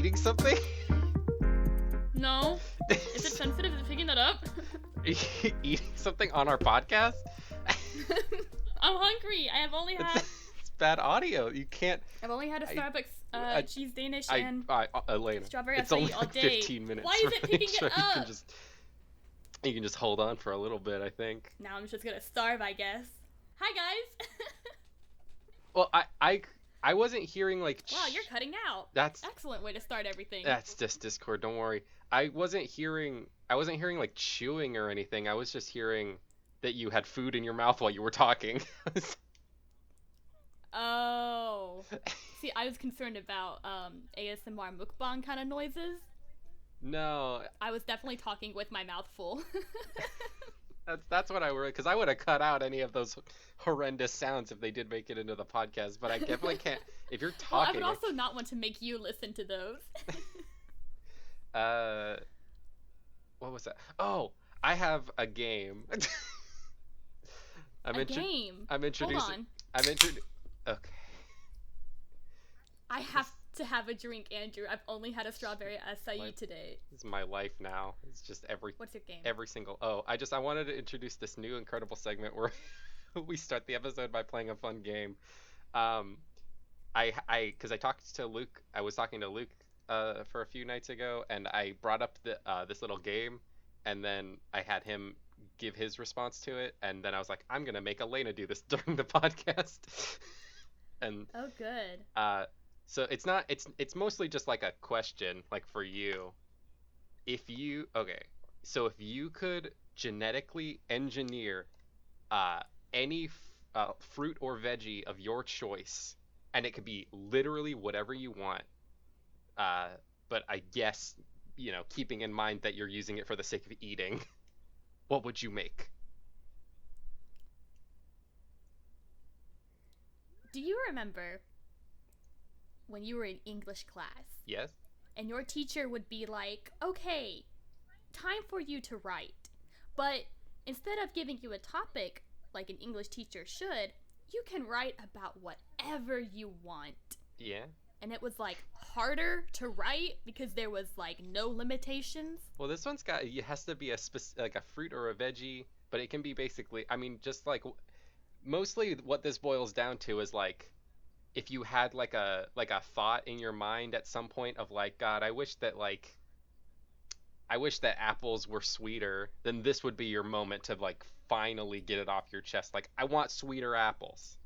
eating something? No. Is it sensitive? Is it picking that up? Eating something on our podcast? I'm hungry. I have only had. It's bad audio. You can't. I've only had a Starbucks cheese Danish and Elena, strawberry it's acai only all like day. 15 minutes. Why is it picking it up? You can just hold on for a little bit, I think. Now I'm just gonna starve, I guess. Hi guys. Well, I wasn't hearing like. Wow, you're cutting out. That's excellent way to start everything. That's just Discord. Don't worry. I wasn't hearing like chewing or anything. I was just hearing that you had food in your mouth while you were talking. Oh. See, I was concerned about ASMR mukbang kind of noises. No. I was definitely talking with my mouth full. That's what I worry, because I would have cut out any of those horrendous sounds if they did make it into the podcast, but I definitely can't. If you're talking, well, I would also not want to make you listen to those. What was that? Oh, I have a game. I'm introducing. Hold on. Okay. I have to have a drink, Andrew. I've only had a strawberry acai today. This is my life now. It's just What's your game? Every single. Oh, I wanted to introduce this new incredible segment where we start the episode by playing a fun game. Because I talked to Luke. I was talking to Luke for a few nights ago, and I brought up this little game, and then I had him give his response to it, and then I was like, I'm gonna make Elena do this during the podcast. And oh, good. So it's mostly just like a question, like for you. If you could genetically engineer any fruit or veggie of your choice, and it could be literally whatever you want, but I guess, keeping in mind that you're using it for the sake of eating, what would you make? Do you remember when you were in English class? Yes. And your teacher would be like, okay, time for you to write. But instead of giving you a topic, like an English teacher should, you can write about whatever you want. Yeah. And it was like harder to write because there was like no limitations. Well, this one's it has to be a fruit or a veggie, but it can be basically, just like, mostly what this boils down to is like, if you had like a thought in your mind at some point of like, God, I wish that apples were sweeter, then this would be your moment to like finally get it off your chest. Like, I want sweeter apples.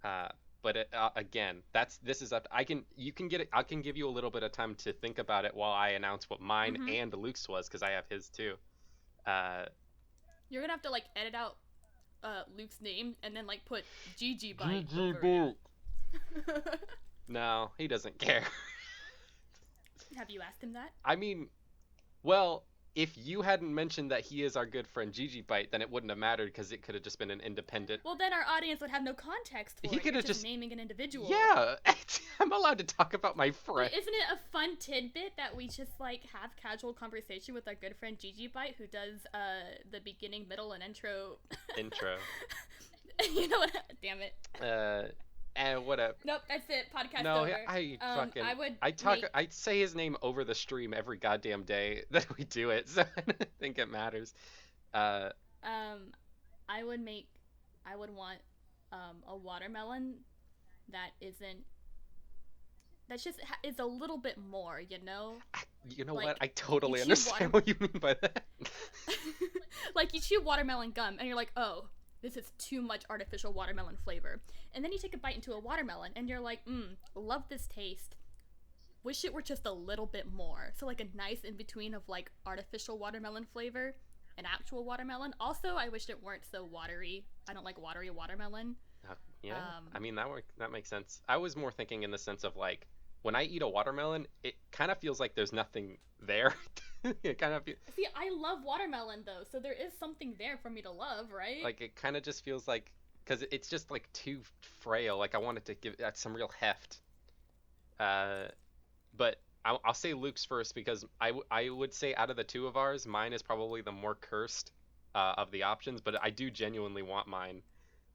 But again, this is up. I can give you a little bit of time to think about it while I announce what mine and Luke's was, because I have his too. You're gonna have to like edit out Luke's name and then like put GG Bite. No, he doesn't care. Have you asked him that? I mean, well, if you hadn't mentioned that he is our good friend Gigi Bite, then it wouldn't have mattered, because it could have just been an independent. Well, then our audience would have no context for he could have just naming an individual. Yeah, I'm allowed to talk about my friend. But isn't it a fun tidbit that we just like have casual conversation with our good friend Gigi Bite, who does the beginning, middle, and intro. You know what? Damn it. And whatever. Nope, that's it. Podcast no, over. I say his name over the stream every goddamn day that we do it, so I don't think it matters. I would want a watermelon that's just is a little bit more, you know? You know like, what? I totally understand what you mean by that. Like, you chew watermelon gum and you're like, oh, this is too much artificial watermelon flavor. And then you take a bite into a watermelon and you're like, love this taste. Wish it were just a little bit more. So like a nice in between of like artificial watermelon flavor and actual watermelon. Also, I wish it weren't so watery. I don't like watery watermelon. Yeah, that makes sense. I was more thinking in the sense of like, when I eat a watermelon, it kind of feels like there's nothing there. It kind of See, I love watermelon though, so there is something there for me to love, right? Like, it kind of just feels like, because it's just like too frail. Like, I wanted to give that some real heft. But I'll say Luke's first, because I would say out of the two of ours, mine is probably the more cursed of the options, but I do genuinely want mine.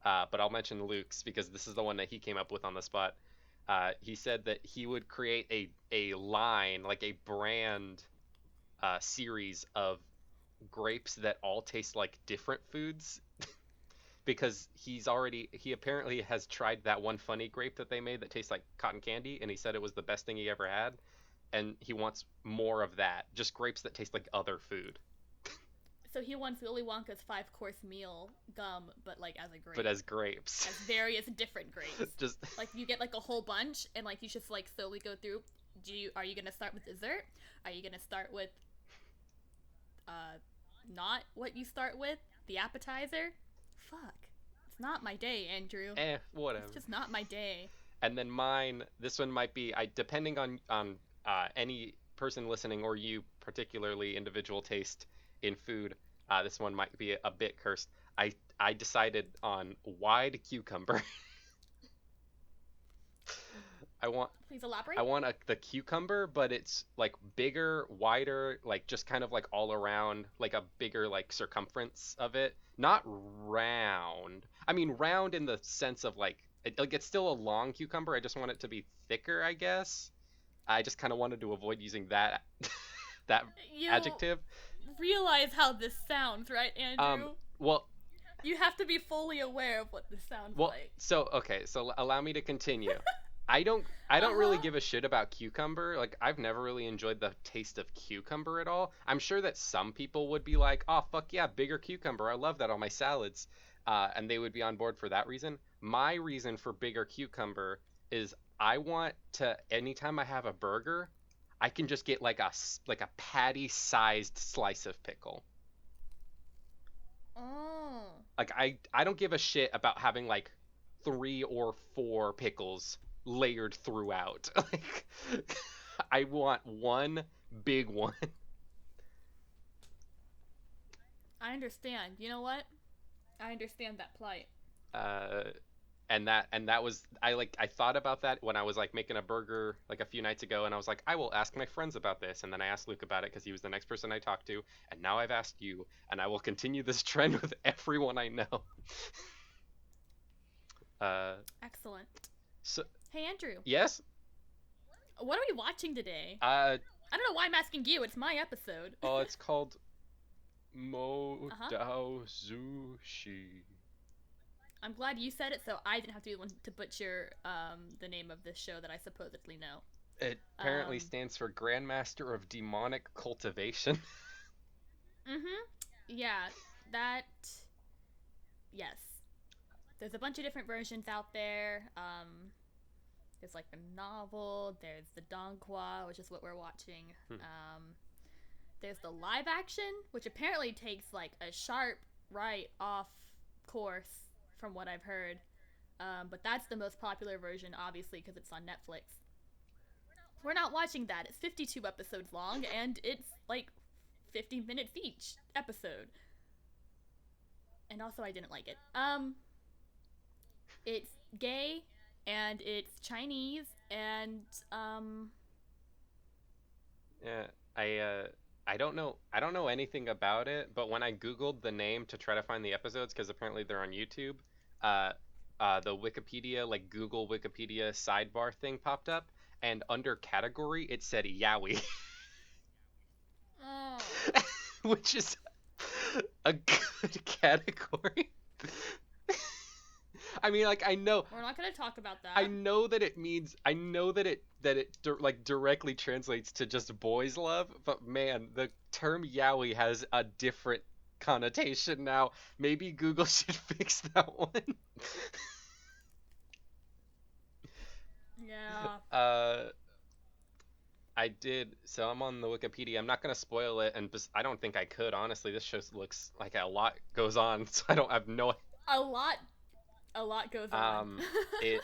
But I'll mention Luke's because this is the one that he came up with on the spot. He said that he would create a line, like a brand series of grapes that all taste like different foods because he apparently has tried that one funny grape that they made that tastes like cotton candy, and he said it was the best thing he ever had, and he wants more of that, just grapes that taste like other food, So he wants Willy Wonka's 5-course meal gum, but like as a but grape, as grapes. as various different grapes. Just Like you get like a whole bunch, and like you just like slowly go through. Are you gonna start with dessert? Are you gonna start with not what you start with, the appetizer? Fuck, it's not my day, Andrew. whatever. It's just not my day. And then mine, this one might be, I depending on any person listening or you particularly individual taste in food, this one might be a bit cursed. I decided on wide cucumber. I want Please elaborate. the cucumber, but it's like bigger, wider, like just kind of like all around, like a bigger like circumference of it. Not round. I mean round in the sense of like it's still a long cucumber. I just want it to be thicker, I guess. I just kind of wanted to avoid using that that You adjective. realize how this sounds, right, Andrew? Well, You have to be fully aware of what this sounds well, like. so okay, so allow me to continue. I don't really Uh-huh. give a shit about cucumber. Like I've never really enjoyed the taste of cucumber at all. I'm sure that some people would be like, "Oh fuck yeah, bigger cucumber. I love that on my salads." And they would be on board for that reason. My reason for bigger cucumber is I want to anytime I have a burger, I can just get like a patty-sized slice of pickle. Oh. Like I don't give a shit about having like 3 or 4 pickles layered throughout. Like I want one big one. I understand. You know what? I understand that plight. Uh and that was I thought about that when I was like making a burger like a few nights ago, and I was like I will ask my friends about this, and then I asked Luke about it because he was the next person I talked to, and now I've asked you, and I will continue this trend with everyone I know. Uh Excellent. so Hey, Andrew. yes. What are we watching today? uh I don't know why I'm asking you. It's my episode. oh, it's called Uh-huh. Modao Zushi. I'm glad you said it, so I didn't have to be the one to butcher the name of this show that I supposedly know. It apparently Um, stands for Grandmaster of Demonic Cultivation. mm-hmm. Yeah, that. Yes. There's a bunch of different versions out there. There's like the novel. There's the donghua, which is what we're watching. Hmm. There's the live action, which apparently takes like a sharp right off course from what I've heard. But that's the most popular version, obviously, because it's on Netflix. We're not watching that. It's 52 episodes long, and it's like 50 minutes each episode. And also, I didn't like it. It's gay, and it's Chinese, and Yeah, I don't know anything about it, but when I googled the name to try to find the episodes, because apparently they're on YouTube, uh, the Wikipedia, like Google Wikipedia sidebar thing popped up, and under category it said Yaoi, oh, which is a good category. I mean, like we're not gonna talk about I that. know that it means I know that like directly translates to just boys love, but man, the term yaoi has a different connotation now. Maybe Google should fix that one. Yeah. uh I did, so I'm on the Wikipedia. I'm not gonna spoil it, and I don't think I could honestly. This show looks like a lot goes on, so I don't have no A lot, a lot goes on. um it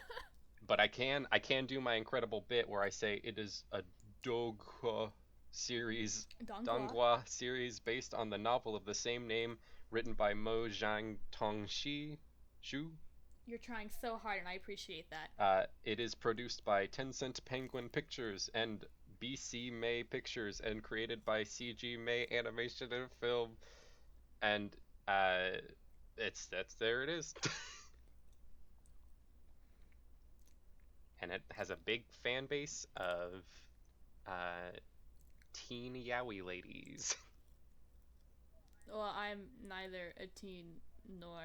but I can do my incredible bit where I say it is a Doghua series Donghua. Donghua series based on the novel of the same name written by Mo Zhang Tongxi Shu. You're trying so hard, and I appreciate that. It is produced by Tencent Penguin Pictures and BC May Pictures and created by CG May Animation and Film, and uh it's that's there it is. and it has a big fan base of teen yaoi ladies. Well, I'm neither a teen nor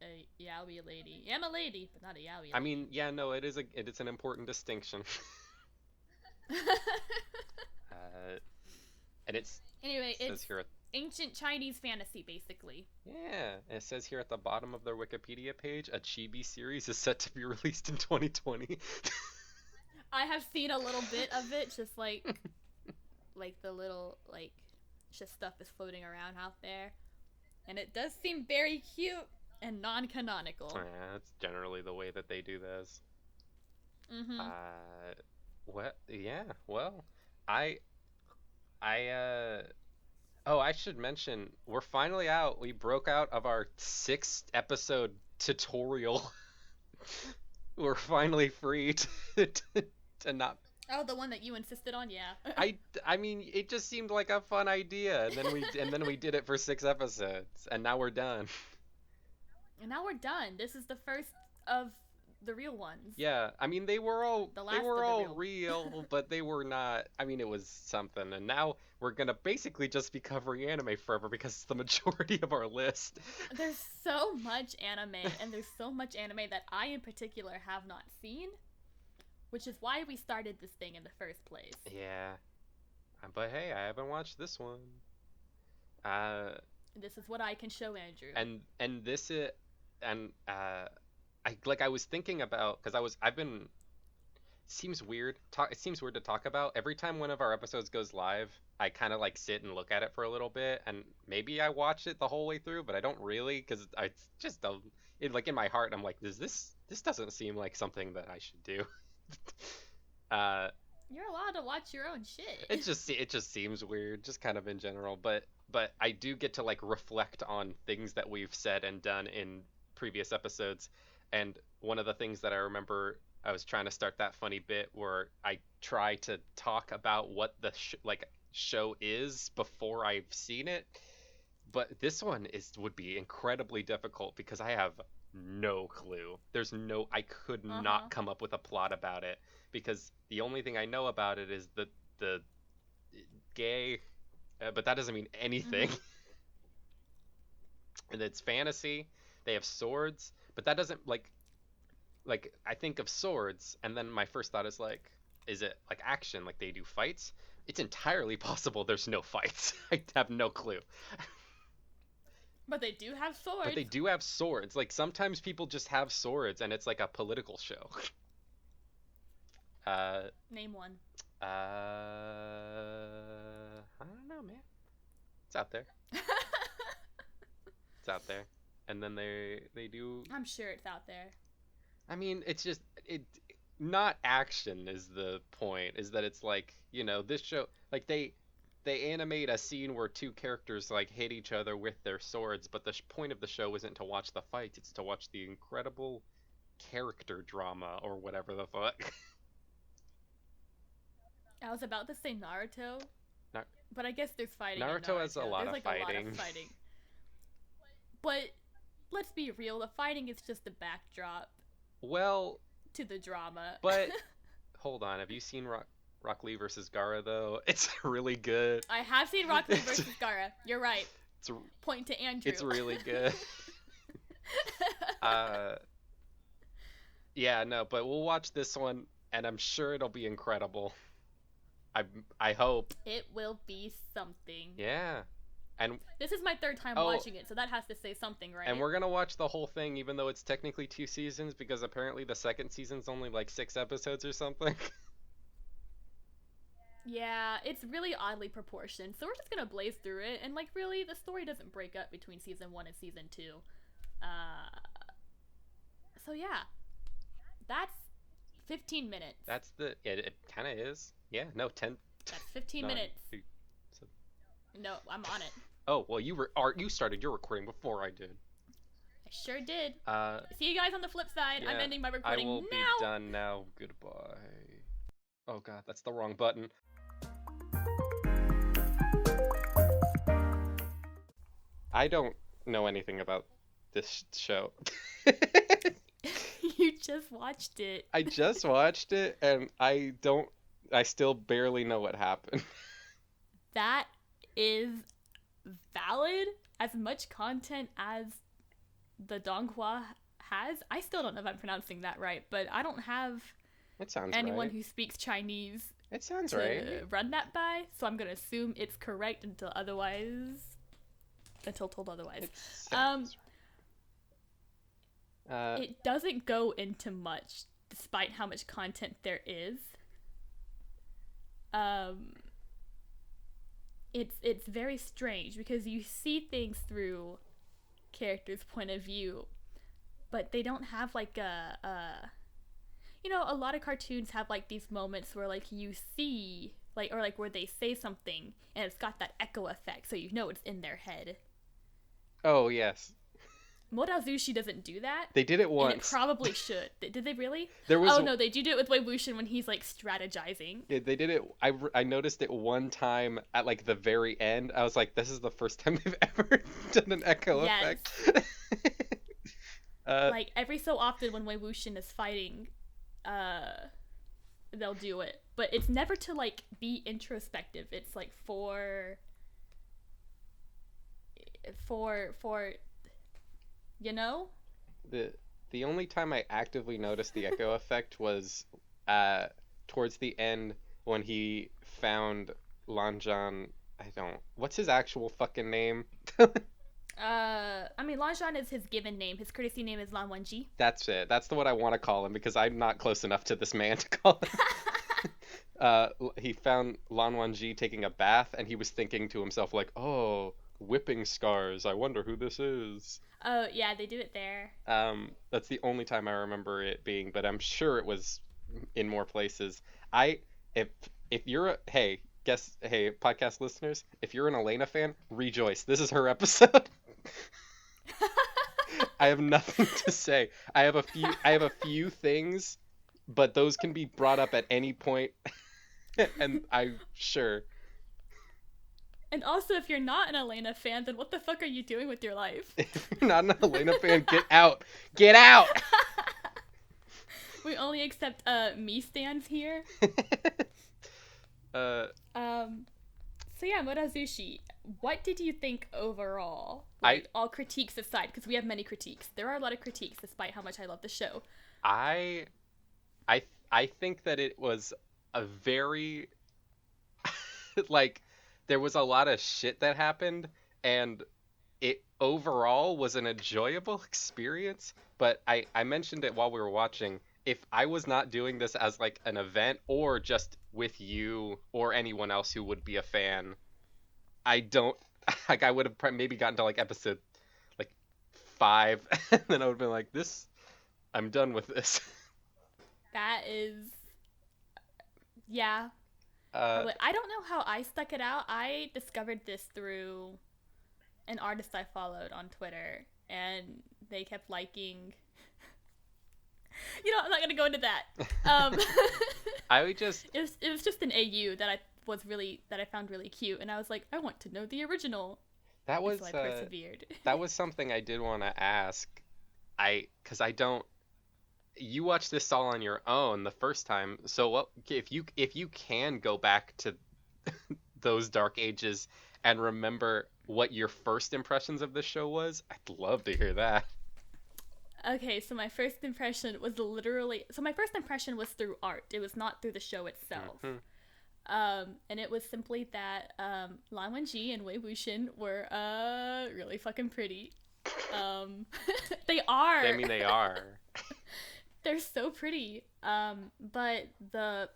a yaoi lady. I'm a lady, but not a yaoi lady. I mean, yeah, no, it is an important distinction. And Anyway, says it's here, ancient Chinese fantasy, basically. yeah, it says here at the bottom of their Wikipedia page, a chibi series is set to be released in 2020. I have seen a little bit of it, just like the little just stuff is floating around out there, and it does seem very cute and non-canonical. Yeah, that's generally the way that they do this. Mm-hmm. What? Yeah. Well, I oh, I should mention, we're finally out. We broke out of our 6 episode tutorial. We're finally free to not. Oh, the one that you insisted on, yeah. I mean, it just seemed like a fun idea, and then we did it for 6 episodes, and now we're done. And now we're done. This is the first of the real ones. Yeah, I mean, they were all real. real, but they were not. I mean, it was something, and now we're gonna basically just be covering anime forever because it's the majority of our list. There's so much anime, and there's so much anime that I in particular have not seen, which is why we started this thing in the first place. Yeah, but hey, I haven't watched this one. This is what I can show Andrew. And this is, and I was thinking about, because I've been. Seems weird. It seems weird to talk about. Every time one of our episodes goes live, I kind of like sit and look at it for a little bit, and maybe I watch it the whole way through, but I don't really, because it's just like in my heart, I'm like, this doesn't seem like something that I should do. You're allowed to watch your own shit. It just seems weird, just kind of in general, but I do get to like reflect on things that we've said and done in previous episodes, and one of the things that I remember, I was trying to start that funny bit where I try to talk about what the show is before I've seen it, but this one would be incredibly difficult because I have no clue. I could not come up with a plot about it, because the only thing I know about it is the gay, but that doesn't mean anything. And it's fantasy. They have swords, but that doesn't like I think of swords, and then my first thought is like, is it like action, like they do fights? It's entirely possible there's no fights. I have no clue. But they do have swords. But they do have swords. Like sometimes people just have swords, and it's like a political show. Name one. I don't know, man. It's out there. It's out there. And then they do. I'm sure it's out there. I mean, it's just not action is the point. Is that it's like, this show, like they animate a scene where 2 characters like hit each other with their swords, but the point of the show isn't to watch the fights, it's to watch the incredible character drama or whatever the fuck. I was about to say Naruto, but I guess there's fighting. Naruto has a lot there's of fighting. A lot of fighting. But let's be real, the fighting is just a backdrop. Well, to the drama. But hold on, have you seen Rock Lee versus Gaara though? It's really good. I have seen Rock Lee versus Gaara. You're right. Point to Andrew. It's really good. Yeah, no, but we'll watch this one, and I'm sure it'll be incredible. I hope. It will be something. Yeah. And this is my 3rd time watching it, so that has to say something, right? And we're gonna watch the whole thing, even though it's technically 2 seasons, because apparently the 2nd season's only like 6 episodes or something. Yeah, it's really oddly proportioned, so we're just gonna blaze through it, and like really, the story doesn't break up between season 1 and season 2. So yeah, that's 15 minutes. That's it kind of is. Yeah, no, 10. That's 15 minutes. No, I'm on it. Oh, well, you started your recording before I did. I sure did. See you guys on the flip side. Yeah, I'm ending my recording now. I will be done now. Goodbye. Oh god, that's the wrong button. I don't know anything about this show. You just watched it. I just watched it and I still barely know what happened. That is valid. As much content as the Donghua has, I still don't know if I'm pronouncing that right, but I don't have It sounds anyone right. who speaks Chinese It sounds to right. run that by, so I'm gonna assume it's correct until told otherwise. It sounds right. It doesn't go into much, despite how much content there is. It's very strange because you see things through characters' point of view, but they don't have like a lot of cartoons have like these moments where like you see like or like where they say something and it's got that echo effect, so you know it's in their head. Oh, yes. Modazushi doesn't do that. They did it And it once. probably should. Did they really? There was Oh no, they do it with Wei Wuxian when he's like strategizing. Yeah, they did it. I noticed it one time at like the very end. I was like, this is the first time they've ever done an echo Yes. effect. Like every so often when Wei Wuxian is fighting, they'll do it. But it's never to like be introspective. It's like for you know? The only time I actively noticed the echo effect was towards the end when he found Lanjan. What's his actual fucking name? I mean, Lanjan is his given name. His courtesy name is Lan Wenji. That's it. That's the one I want to call him because I'm not close enough to this man to call him. He found Lan Wangji taking a bath, and he was thinking to himself like, "Oh, whipping scars. I wonder who this is." Oh yeah, they do it there. That's the only time I remember it being, but I'm sure it was in more places. I if if you're a hey podcast listeners, if you're an Elena fan, rejoice. This is her episode. I have nothing to say. I have a few things, but those can be brought up at any point, and I'm sure. And also, if you're not an Elena fan, then what the fuck are you doing with your life? If you're not an Elena fan, get out. Get out. We only accept me stands here. So yeah, Murazushi. What did you think overall? Like, all critiques aside, because we have many critiques. There are a lot of critiques, despite how much I love the show. I think that it was a very like there was a lot of shit that happened, and it overall was an enjoyable experience. But I mentioned it while we were watching. If I was not doing this as like an event or just with you or anyone else who would be a fan, I don't like I would have maybe gotten to like episode like 5 and then I would have been like, this, I'm done with this. That is, yeah. I don't know how I stuck it out. I discovered this through an artist I followed on Twitter, and they kept liking. I'm not gonna go into that. I would just. It was just an AU that I found really cute, and I was like, I want to know the original. That was so I persevered. That was something I did want to ask. Because I don't. You watched this all on your own the first time, so what if you can go back to those dark ages and remember what your first impressions of this show was? I'd love to hear that. Okay, so my first impression was through art. It was not through the show itself. Mm-hmm. And it was simply that Lan Wenji and Wei Wuxian were really fucking pretty. They are. I mean, they are. They're so pretty. But the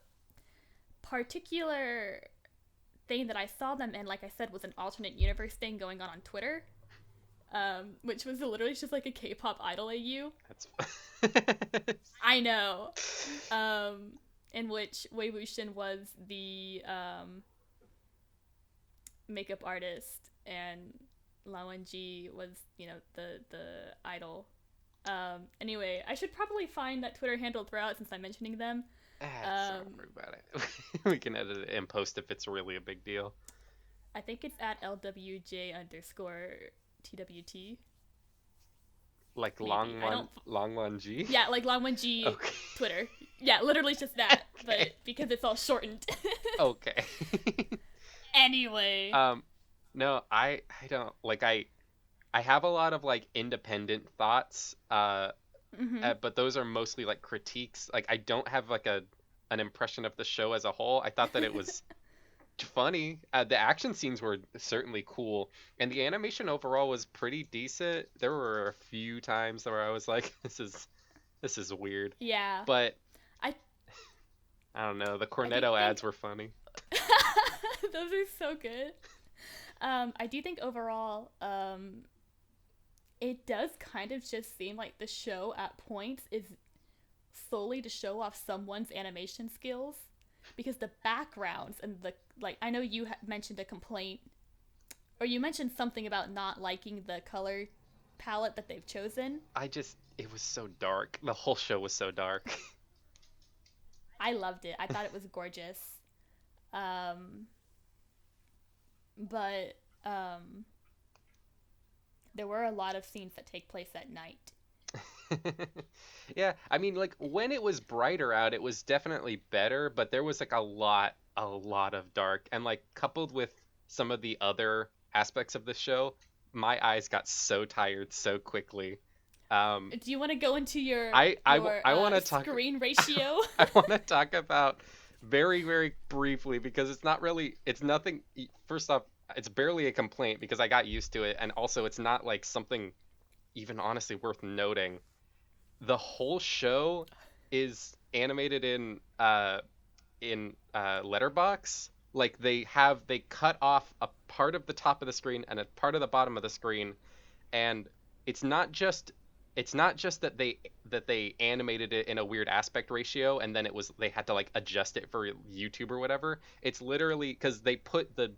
particular thing that I saw them in, like I said, was an alternate universe thing going on Twitter. Which was literally just like a K-pop idol AU. That's. I know. In which Wei Wuxian was the makeup artist, and Lan Wenji was, the idol. Anyway, I should probably find that Twitter handle throughout since I'm mentioning them. Don't worry about it. We can edit it and post if it's really a big deal. I think it's at LWJ_TWT. Like maybe. I don't. Long One G? Yeah, like Long G Okay. Twitter. Yeah, literally just that, but Okay. because it's all shortened. Okay. Anyway. um no, I don't like I have a lot of like independent thoughts Mhm. but those are mostly like critiques. Like I don't have like a an impression of the show as a whole. I thought that it was funny. The action scenes were certainly cool, and the animation overall was pretty decent. There were a few times where I was like, this is weird, Yeah. but I I don't know. The I do Cornetto think ads were funny. those are so good. I do think overall, it does kind of just seem like the show at points is solely to show off someone's animation skills because the backgrounds and the like. I know you mentioned a complaint, or you mentioned something about not liking the color palette that they've chosen. It was so dark. The whole show was so dark. I loved it. I thought it was gorgeous. Um, but there were a lot of scenes that take place at night. Yeah, I mean, like when it was brighter out, it was definitely better, but there was like a lot of dark, and like coupled with some of the other aspects of the show, my eyes got so tired so quickly. Um, Do you want to go into your I want to talk screen ratio? I want to talk about very briefly because it's nothing. First off, it's barely a complaint because I got used to it, and also it's not like something even honestly worth noting. The whole show is animated in letterbox. Like they cut off a part of the top of the screen and a part of the bottom of the screen, and it's not just it's not just that they animated it in a weird aspect ratio and then it was they had to like adjust it for YouTube or whatever. It's literally because they put the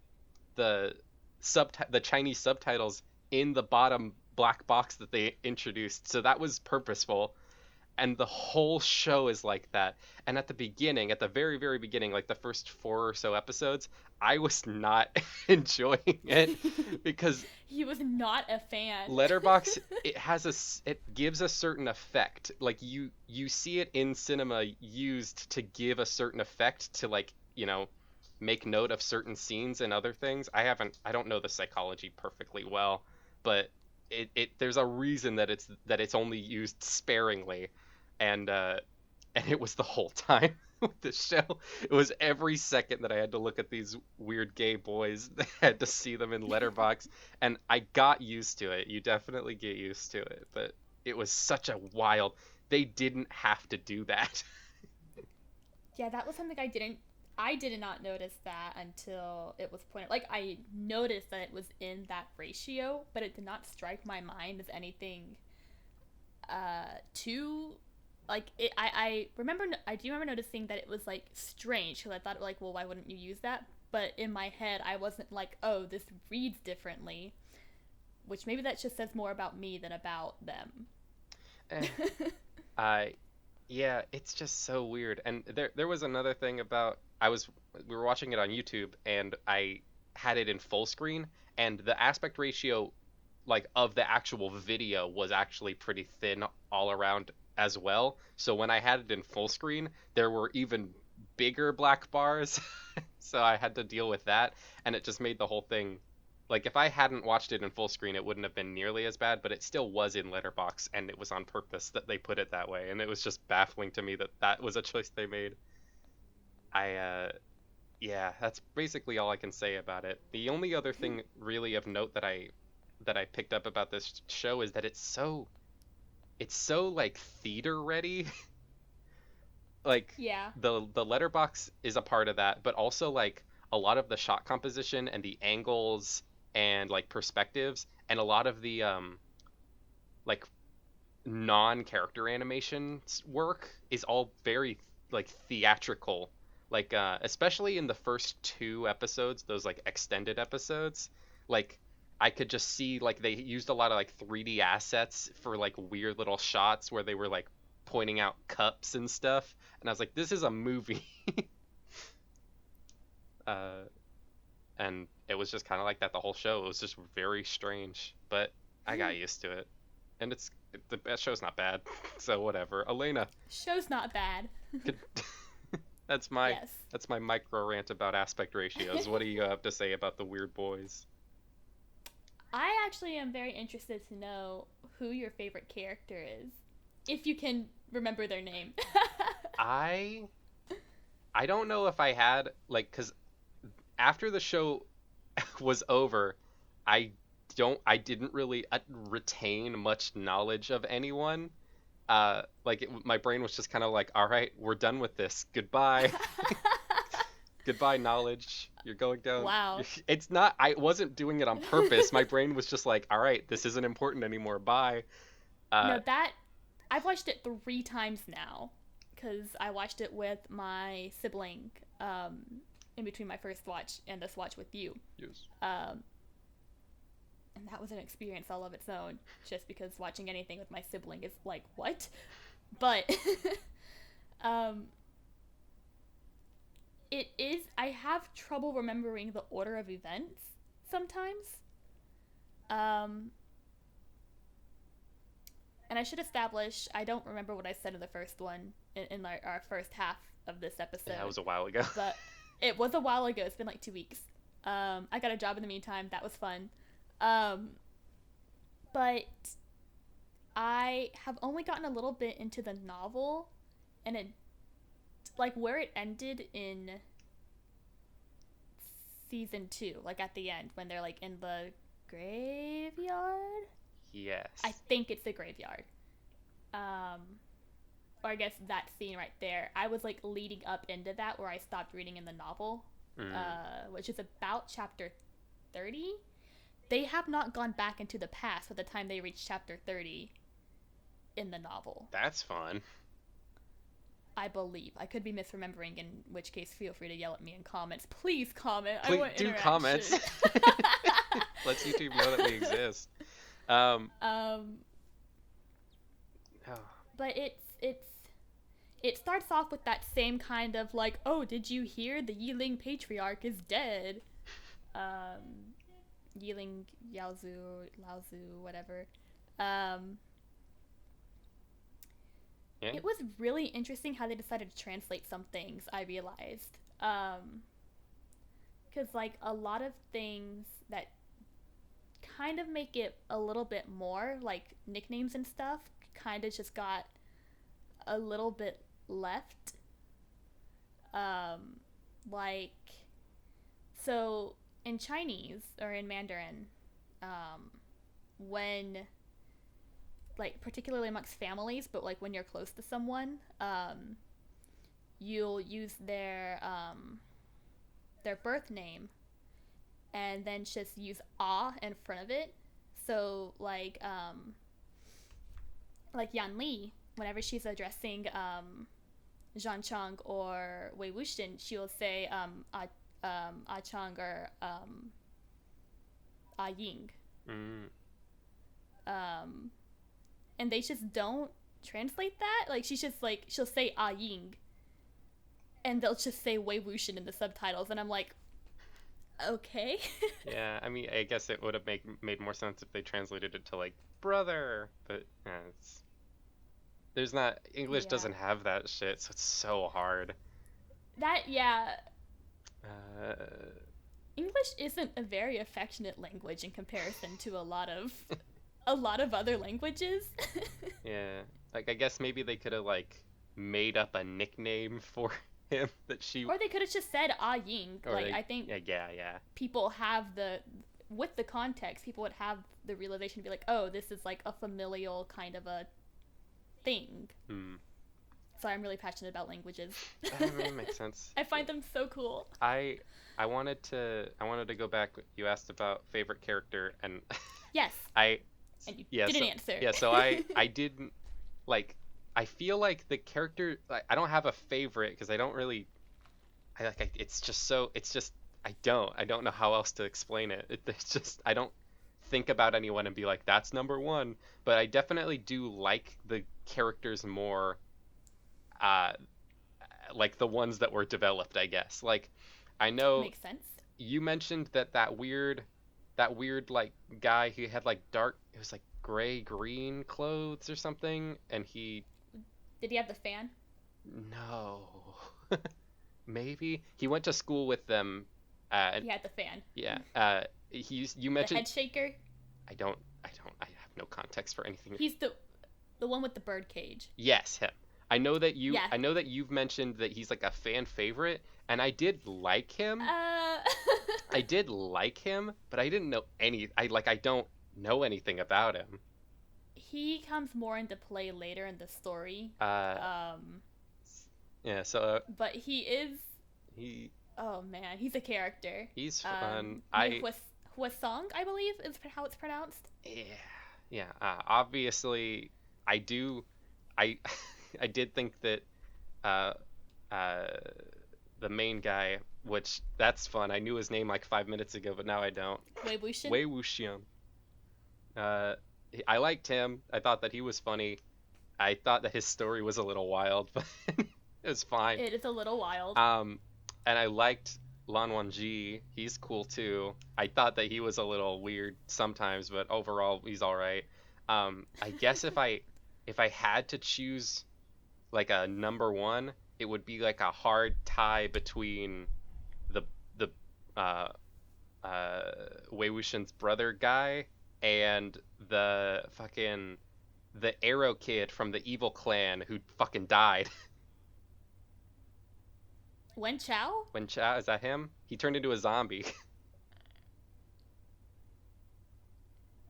the Chinese subtitles in the bottom black box that they introduced, so that was purposeful, and the whole show is like that. And at the beginning, at the very beginning, like the first four or so episodes, I was not enjoying it because He was not a fan. letterbox it gives a certain effect. Like you see it in cinema used to give a certain effect to like make note of certain scenes and other things. I don't know the psychology perfectly well, but it there's a reason that it's only used sparingly, and and it was the whole time with the show. It was every second that I had to look at these weird gay boys. I had to see them in letterbox, and I got used to it. You definitely get used to it, but it was such a wild. They didn't have to do that. Yeah, that was something I did not notice that until it was pointed. Like I noticed that it was in that ratio, but it did not strike my mind as anything too like it. I remember I do remember noticing that it was like strange because I thought like, well, why wouldn't you use that? But in my head, I wasn't like, oh, this reads differently, which maybe that just says more about me than about them. Eh, I Yeah, it's just so weird. And there was another thing about we were watching it on YouTube and I had it in full screen, and the aspect ratio like of the actual video was actually pretty thin all around as well. So when I had it in full screen, there were even bigger black bars. So I had to deal with that, and it just made the whole thing like if I hadn't watched it in full screen, it wouldn't have been nearly as bad, but it still was in letterbox, and it was on purpose that they put it that way, and it was just baffling to me that that was a choice they made. I Yeah, that's basically all I can say about it. The only other thing really of note that I picked up about this show is that it's so like theater ready. Like Yeah. the letterbox is a part of that, but also like a lot of the shot composition and the angles and like perspectives and a lot of the like non-character animation work is all very like theatrical. Like especially in the first two episodes, those like extended episodes, like I could just see like they used a lot of like 3D assets for like weird little shots where they were like pointing out cups and stuff, and I was like, this is a movie. uh and it was just kind of like that the whole show. It was just very strange, but I got used to it, and the show's not bad, so whatever. Elena, Show's not bad. could, that's my Yes. that's my micro rant about aspect ratios. What do you have to say about the weird boys? I actually am very interested to know who your favorite character is, if you can remember their name. I I don't know if I had like cuz after the show was over, I I didn't really retain much knowledge of anyone. My brain was just kind of like, all right, we're done with this. Goodbye. Goodbye knowledge. You're going down. Wow. It's not I wasn't doing it on purpose. My brain was just like, all right, this isn't important anymore. Bye. Uh No, that I've watched it 3 times now because I watched it with my sibling in between my first watch and this watch with you. yes. Um, and that was an experience all of its own, just because watching anything with my sibling is like, what? But um, it is, I have trouble remembering the order of events sometimes. Um, and I should establish, I don't remember what I said in the first one, in our first half of this episode. Yeah, that was a while ago. But it was a while ago. It's been like 2 weeks. I got a job in the meantime. That was fun. But I have only gotten a little bit into the novel, and it, like, where it ended in season 2, like at the end when they're like in the graveyard. Yes. I think it's the graveyard. Or I guess that scene right there. I was like leading up into that where I stopped reading in the novel, which is about chapter 30. They have not gone back into the past by the time they reach chapter 30 in the novel. That's fun. I believe. I could be misremembering, in which case feel free to yell at me in comments. Please comment. Please I want do interaction. comments. Let's YouTube know that we exist. Oh. But it starts off with that same kind of like, oh, did you hear the Yiling patriarch is dead? Yiling, Yaozu, Laozu, whatever. Yeah. It was really interesting how they decided to translate some things, I realized. Because, like, a lot of things that kind of make it a little bit more, like, nicknames and stuff, kind of just got a little bit left. Like, so in Chinese or in Mandarin, when, like, particularly amongst families, but like when you're close to someone, you'll use their birth name and then just use "ah" in front of it. So like Yan Li, whenever she's addressing Zhang Chang or Wei Wuxian, she'll say Ah Chang or Ah Ying. And they just don't translate that. Like, she's just like, she'll say Ah Ying, and they'll just say Wei Wuxian in the subtitles, and I'm like, okay. Yeah, I mean, I guess it would have made more sense if they translated it to like brother, but it's there's not English Yeah. doesn't have that shit, so it's so hard. That, yeah. Uh, English isn't a very affectionate language in comparison to a lot of other languages. yeah, like I guess maybe they could have like made up a nickname for him that she. Or they could have just said Ah Ying. Like, I think Yeah. people have with the context, people would have the realization to be like, oh, this is like a familial kind of a thing. So I'm really passionate about languages. That really makes sense. I find them so cool. I wanted to go back. You asked about favorite character, and Yes. I And you yeah, didn't so, answer. Yeah, so I didn't like. I feel like the character. Like, I don't have a favorite because I don't really. It's just so. It's just I don't know how else to explain it. It's just I don't think about anyone and be like that's number one. But I definitely do like the characters more. Like the ones that were developed, I guess. Like I know Makes sense. you mentioned that weird like guy who had like dark. It was like gray-green clothes or something, and he Did he have the fan? no, maybe he went to school with them. He had the fan. Yeah. You The mentioned head shaker. I have no context for anything. He's the one with the bird cage. Yes, him. I know that Yeah. you've mentioned that he's like a fan favorite, and I did like him. I did like him, but I didn't know I don't know anything about him. He comes more into play later in the story. Yeah, so But he is. he Oh man, he's a character. he's fun. Hwasong, I believe, is how it's pronounced. Yeah. Obviously, I do. I I did think that uh, uh, the main guy, which that's fun. I knew his name like 5 minutes ago, but now I don't. Wei Wuxian. Wei Wuxian. I liked him. I thought that he was funny. I thought that his story was a little wild, but it was fine. It is a little wild. And I liked Lan Wangji. He's cool too. I thought that he was a little weird sometimes, but overall he's all right. I guess if I had to choose like a number one, it would be like a hard tie between the Wei Wuxian's brother guy and the arrow kid from the evil clan who fucking died. Wen Chao? Wen Chao, is that him? He turned into a zombie.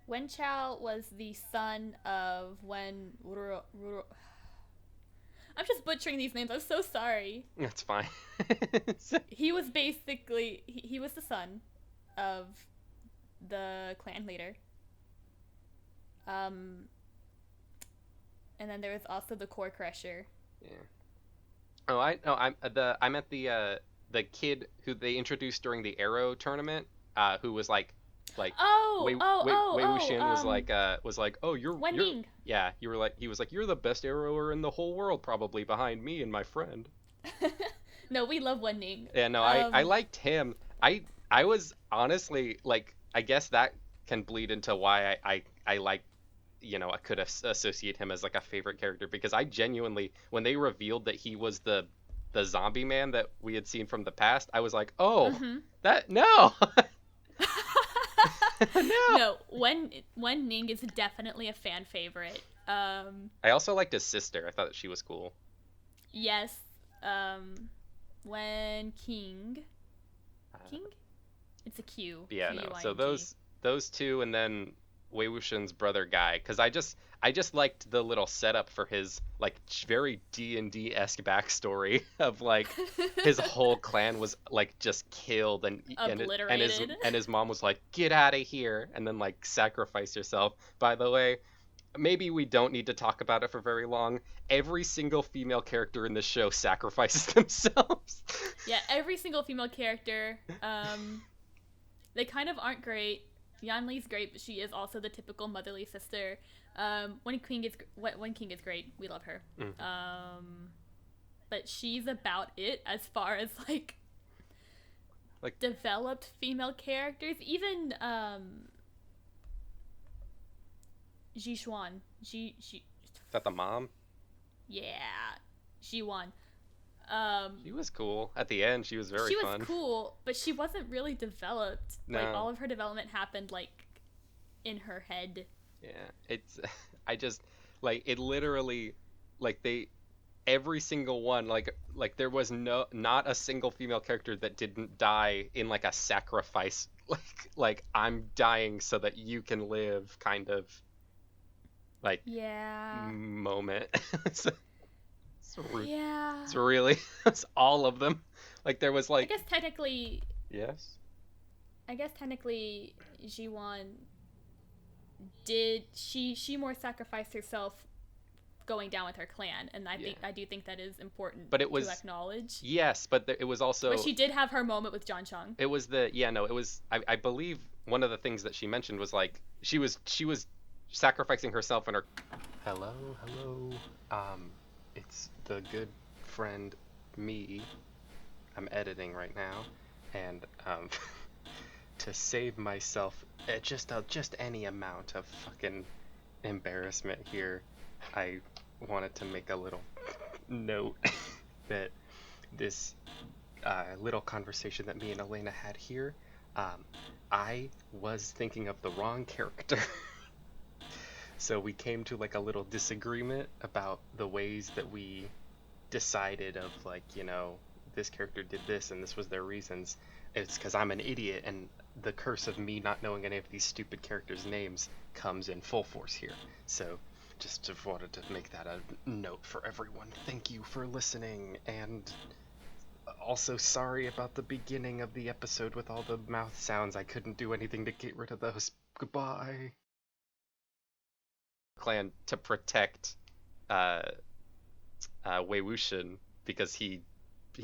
Wen Chao was the son of I'm just butchering these names. I'm so sorry. That's fine. He was basically he was the son of the clan leader. And then there was also the core crusher. Yeah. Oh, I'm at the kid who they introduced during the arrow tournament, who was like Wei Wuxian was like, oh, you're yeah, you were like, he was like, you're the best arrower in the whole world, probably behind me and my friend. No, we love Wen Ning. Yeah, no, I liked him. I was honestly like, I guess that can bleed into why I like, I could associate him as like a favorite character, because I genuinely, when they revealed that he was the zombie man that we had seen from the past, I was like, oh, that no. No, Wen Ning is definitely a fan favorite. I also liked his sister. I thought that she was cool. Yes. Wen King. King? It's a Q. Yeah, Q-U-I-N-G. no. So those two, and then Wei Wuxian's brother guy, because I just liked the little setup for his like very D&D-esque backstory of like his whole clan was like just killed and obliterated, and his mom was like, get out of here, and then like sacrifice yourself. By the way, maybe we don't need to talk about it for very long. Every single female character in this show sacrifices themselves. Yeah, every single female character. They kind of aren't great. Yan Li's great, but she is also the typical motherly sister. Wen King is great. We love her. But she's about it as far as like developed female characters. Even Ji Xuan. Is that the mom? Yeah, Ji Wan. She was cool at the end. She was fun. She was cool, but she wasn't really developed. No. Like all of her development happened like in her head. Yeah, it's I just like it literally like every single one like there was not a single female character that didn't die in like a sacrifice like I'm dying so that you can live kind of like moment. It's really it's all of them. Like there was like I guess technically Ji-won did she more sacrificed herself going down with her clan, and I do think that is important to acknowledge. Yes, but it was also But she did have her moment with John Chung. It was I believe one of the things that she mentioned was like she was sacrificing herself and her hello it's the good friend me. I'm editing right now, and to save myself just any amount of fucking embarrassment here, I wanted to make a little note that this little conversation that me and Elena had here, I was thinking of the wrong character. So we came to like a little disagreement about the ways that we decided of like, this character did this and this was their reasons. It's because I'm an idiot and the curse of me not knowing any of these stupid characters' names comes in full force here. So just wanted to make that a note for everyone. Thank you for listening, and also sorry about the beginning of the episode with all the mouth sounds. I couldn't do anything to get rid of those. Goodbye. Clan to protect Wei Wuxian because he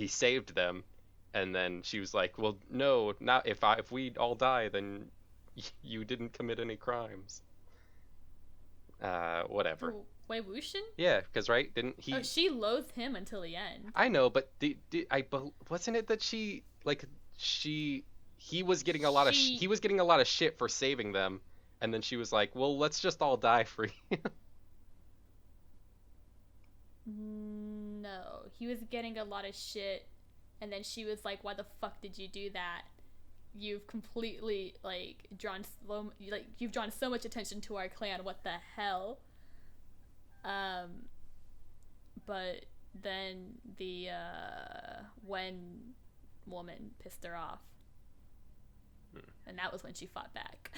saved them, and then she was like, "Well, no, not if we all die, then you didn't commit any crimes." Whatever. Wei Wuxian? Yeah, because right, didn't he? Oh, she loathed him until the end. I know, but wasn't it that he was getting a lot of he was getting a lot of shit for saving them, and then she was like, "Well, let's just all die for you." No, he was getting a lot of shit, and then she was like, "Why the fuck did you do that? You've completely you've drawn so much attention to our clan. What the hell?" But then the Wen woman pissed her off, and that was when she fought back.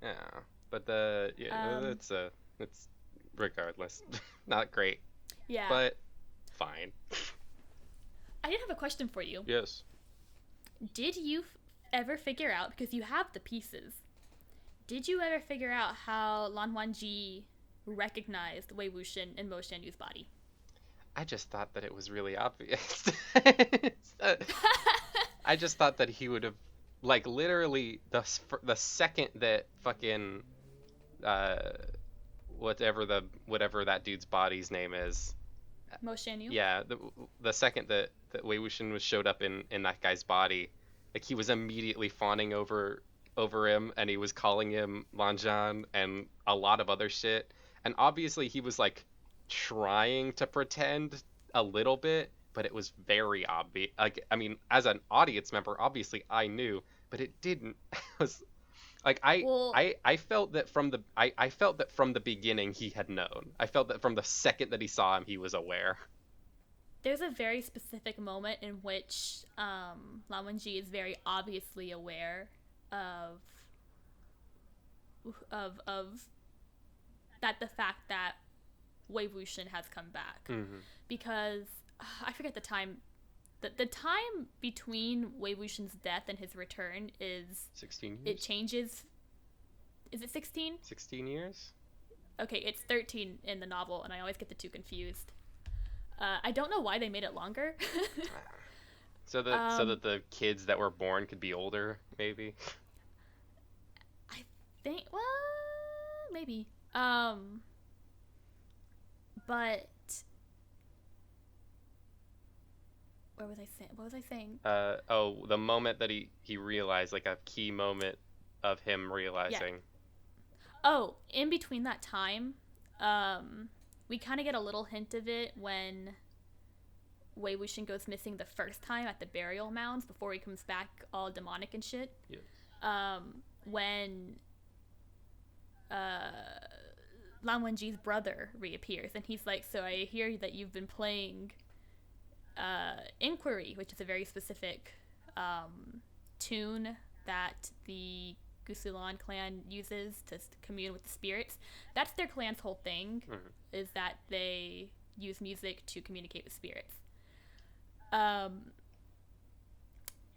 Yeah, but it's regardless not great. Yeah, but fine. I did have a question for you. Yes. Did you ever figure out, because you have the pieces, did you ever figure out how Lan Wangji recognized Wei Wuxian in Mo Xianyu's body? I just thought that it was really obvious. I just thought that he would have, like, literally the second that fucking whatever that dude's body's name is. Mo Xianyu? Yeah, the second that Wei Wuxian showed up in that guy's body, like, he was immediately fawning over him, and he was calling him Lanjan and a lot of other shit. And obviously he was like trying to pretend a little bit, but it was very obvious. Like, I mean, as an audience member, obviously I knew, but it didn't. It was like I felt that from the beginning he had known. I felt that from the second that he saw him, he was aware. There's a very specific moment in which Lan Wangji is very obviously aware of the fact that Wei Wuxian has come back. Mm-hmm. Because I forget the time. The time between Wei Wuxian's death and his return is 16 years. It changes. Is it 16? 16 years? Okay, it's 13 in the novel, and I always get the two confused. I don't know why they made it longer. so that the kids that were born could be older, maybe. I think, well, maybe. But what was I saying? The moment that he realized, like a key moment of him realizing. Yeah. Oh, in between that time, we kind of get a little hint of it when Wei Wuxian goes missing the first time at the burial mounds before he comes back all demonic and shit. Yes. When Lan Wangji's brother reappears, and he's like, "So I hear that you've been playing Inquiry," which is a very specific tune that the Gusulan clan uses to commune with the spirits. That's their clan's whole thing, is that they use music to communicate with spirits. And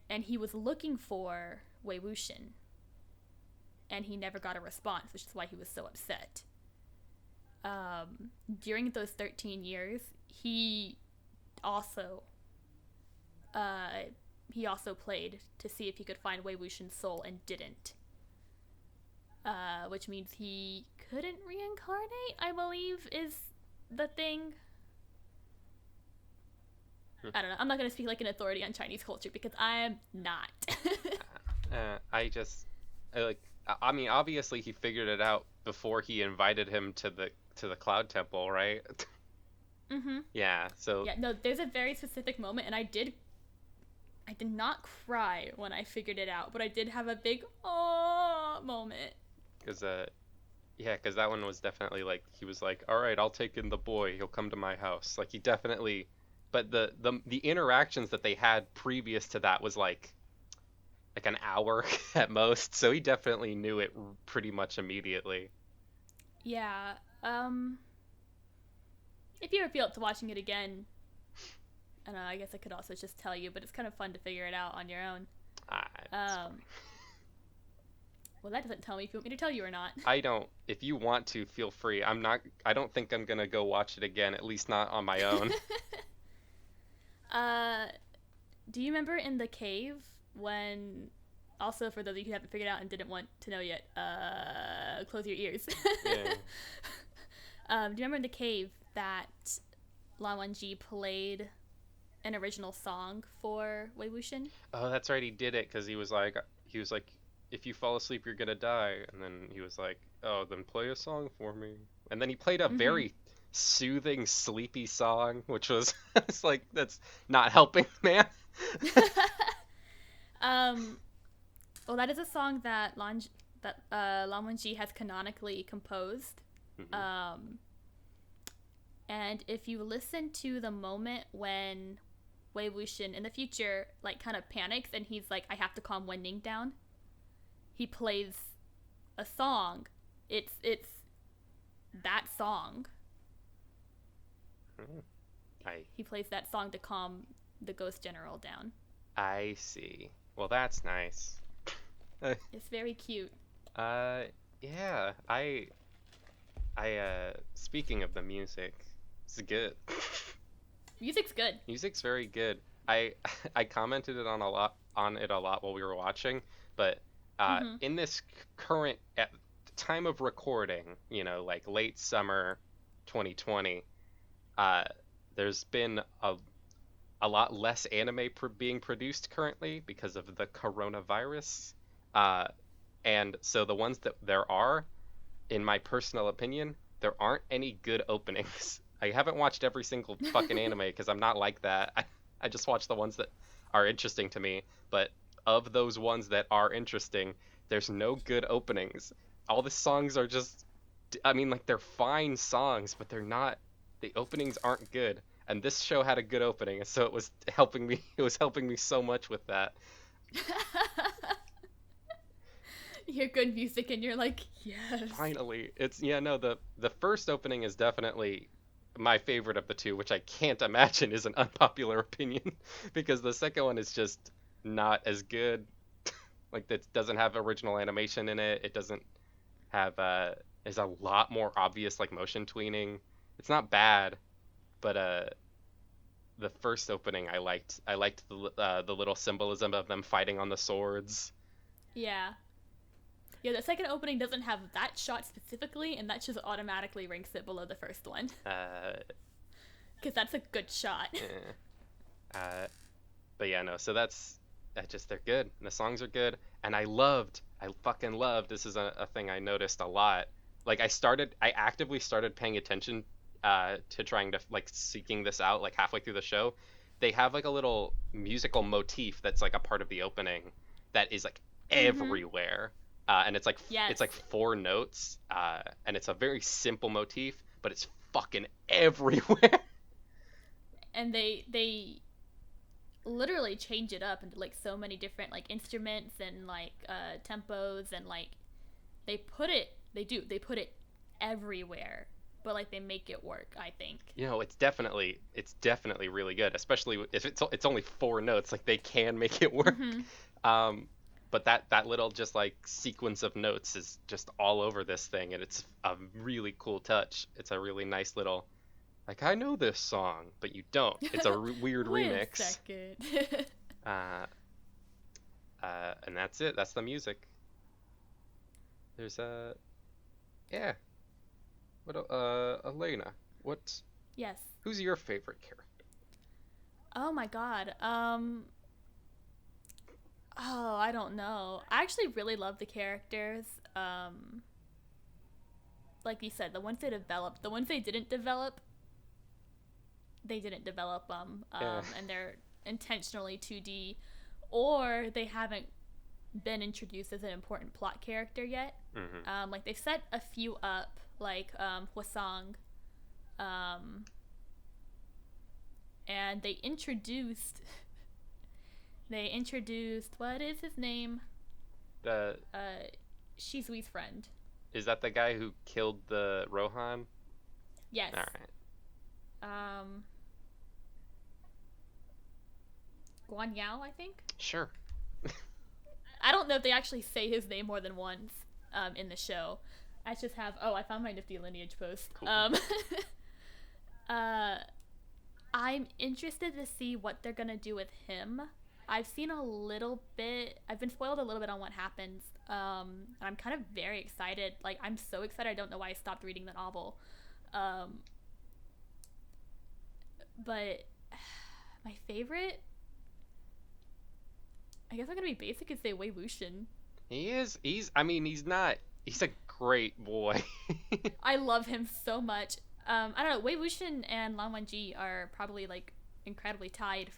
he was looking for Wei Wuxian, and he never got a response, which is why he was so upset. During those 13 years, he also played to see if he could find Wei Wuxian's soul and didn't. Which means he couldn't reincarnate, I believe, is the thing. I don't know. I'm not going to speak like an authority on Chinese culture because I am not. I mean, obviously he figured it out before he invited him to the Cloud Temple, right? Mm-hmm. Yeah. So Yeah, no, there's a very specific moment, and I did not cry when I figured it out, but I did have a big oh moment. because yeah, because that one was definitely like he was like, all right, I'll take in the boy. He'll come to my house. Like he definitely, but the interactions that they had previous to that was like an hour at most. So he definitely knew it pretty much immediately. Yeah. Um. If you ever feel up to watching it again, I don't know. I guess I could also just tell you, but it's kind of fun to figure it out on your own. It's fine. Um. Well, that doesn't tell me if you want me to tell you or not. I don't. If you want to, feel free. I'm not. I don't think I'm gonna go watch it again. At least not on my own. uh, do you remember in the cave when? Also, for those of you who haven't figured out and didn't want to know yet, close your ears. Yeah. Do you remember in the cave that Lan Wangji played an original song for Wei Wuxian? Oh, that's right. He did it because he was like, if you fall asleep, you're gonna die. And then he was like, oh, then play a song for me. And then he played a Mm-hmm. very soothing, sleepy song, which was it's like that's not helping, man. um, well, that is a song that Lan Wangji has canonically composed. Mhm. Um, and if you listen to the moment when Wei Wuxian in the future like kind of panics and he's like, I have to calm Wen Ning down, he plays a song. It's that song. Mm. I He plays that song to calm the ghost general down. I see. Well, that's nice. It's very cute. Uh, yeah. Speaking of the music, it's good. Music's good. Music's very good. I I commented it on it a lot while we were watching, but Mm-hmm. in this current at the time of recording, you know, like late summer 2020, uh, there's been a lot less anime being produced currently because of the coronavirus. Uh, and so the ones that there are, in my personal opinion, there aren't any good openings. I haven't watched every single fucking anime because I'm not like that. I just watch the ones that are interesting to me. But of those ones that are interesting, there's no good openings. All the songs are just, I mean, like they're fine songs, but they're not, the openings aren't good. And this show had a good opening, so it was helping me. It was helping me so much with that. You hear good music and you're like, yes. Finally, it's yeah, no, the first opening is definitely my favorite of the two, which I can't imagine is an unpopular opinion because the second one is just not as good. Like it doesn't have original animation in it. It doesn't have is a lot more obvious like motion tweening. It's not bad, but the first opening I liked. I liked the little symbolism of them fighting on the swords. Yeah. Yeah, the second opening doesn't have that shot specifically, and that just automatically ranks it below the first one. Uh, Because that's a good shot. eh. But yeah, no. So that's just they're good. And the songs are good, and I fucking loved. This is a thing I noticed a lot. Like I actively started paying attention to trying to like seeking this out like halfway through the show. They have like a little musical motif that's like a part of the opening that is like Mm-hmm. everywhere, and Yes. it's like four notes, and it's a very simple motif, but it's fucking everywhere. And they literally change it up into like so many different like instruments and like tempos and like they put it everywhere, but like they make it work, I think. You know, it's definitely really good, especially if it's only four notes. Like they can make it work. Mm-hmm. Um, but that little just like sequence of notes is just all over this thing, and it's a really cool touch. It's a really nice little like I know this song, but you don't. It's a weird Wait a remix. second. Uh, and that's it. That's the music. There's a yeah. Elena, what? Yes. Who's your favorite character? Oh my god. Oh, I don't know. I actually really love the characters. Like you said, the ones they developed, the ones they didn't develop them, Yeah. and they're intentionally 2D, or they haven't been introduced as an important plot character yet. Like they set a few up, like Hwasong, and they introduced what is his name? The Shizui's friend. Is that the guy who killed the Rohan? Yes. All right. Guan Yao, I think. Sure. I don't know if they actually say his name more than once in the show. I just have. Oh, I found my nifty lineage post. Cool. I'm interested to see what they're gonna do with him. I've seen a little bit. I've been spoiled a little bit on what happens. I'm kind of very excited. Like, I'm so excited. I don't know why I stopped reading the novel. But my favorite, I guess I'm gonna be basic and say Wei Wuxian. He is. I mean, he's not. He's a great boy. I love him so much. I don't know. Wei Wuxian and Lan Wangji are probably like incredibly tied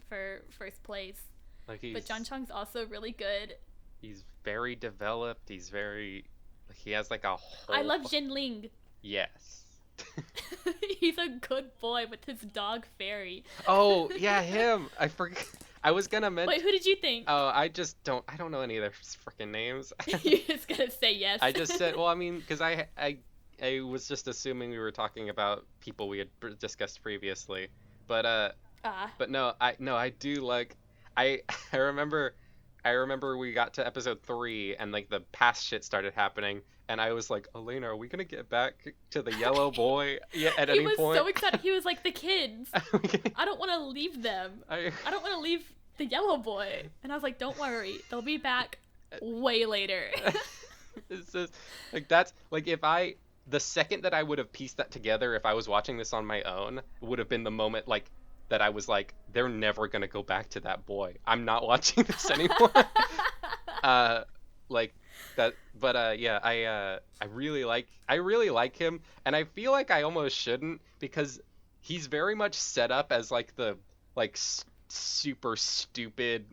for first place. Like But John Chong's also really good. He's very developed. He's very. Like, he has like a whole. I love Jin Ling. Yes. He's a good boy with his dog Fairy. Oh yeah, him. I forgot. I was gonna mention. Wait, who did you think? Oh, I don't know any of their freaking names. You're just gonna say yes. I just said. Well, I mean, because I was just assuming we were talking about people we had discussed previously, but no, I do like. I remember we got to episode 3 and like the past shit started happening, and I was like, Elena, are we gonna get back to the yellow boy at any point? He was so excited. He was like, the kids. I don't want to leave them. I don't want to leave the yellow boy. And I was like, don't worry, they'll be back way later. It's just like that's like the second that I would have pieced that together if I was watching this on my own would have been the moment like that I was like, they're never gonna go back to that boy. I'm not watching this anymore. Like that, but yeah, I really like him, and I feel like I almost shouldn't because he's very much set up as like the like super stupid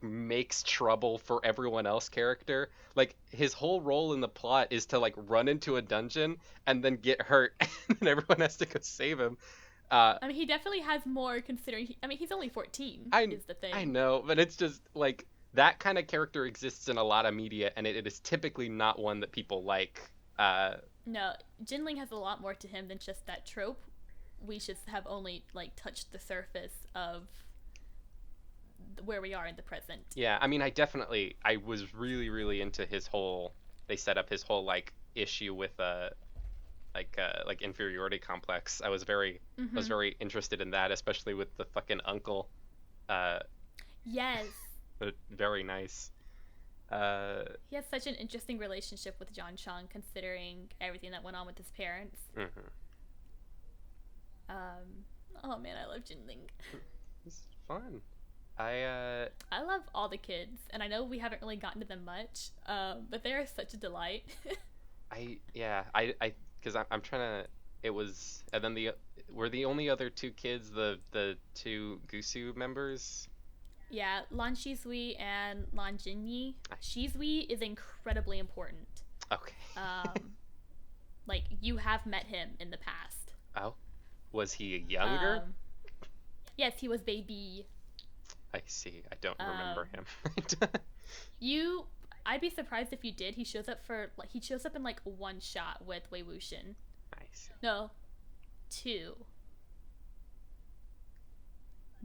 makes trouble for everyone else character. Like his whole role in the plot is to like run into a dungeon and then get hurt and everyone has to go save him. I mean, he definitely has more considering. He's only 14. Is the thing. I know, but it's just like that kind of character exists in a lot of media, and it is typically not one that people like. No, Jinling has a lot more to him than just that trope. We just have only like touched the surface of where we are in the present. Yeah, I mean, I was really, really into his whole. They set up his whole like issue with like inferiority complex. I was very interested in that, especially with the fucking uncle. Yes. Very nice. He has such an interesting relationship with John Chong, considering everything that went on with his parents. Oh man, I love Jinling. It's fun. I love all the kids, and I know we haven't really gotten to them much, but they are such a delight. Because I'm trying to. It was, and then were the only other two kids the two Gusu members. Yeah, Lan Shizui and Lan Jinyi. Shizui is incredibly important. Okay. Like you have met him in the past. Oh, was he younger? Yes, he was baby. I see. I don't remember him. I'd be surprised if you did. He shows up in like one shot with Wei Wuxian. Nice. No, 2.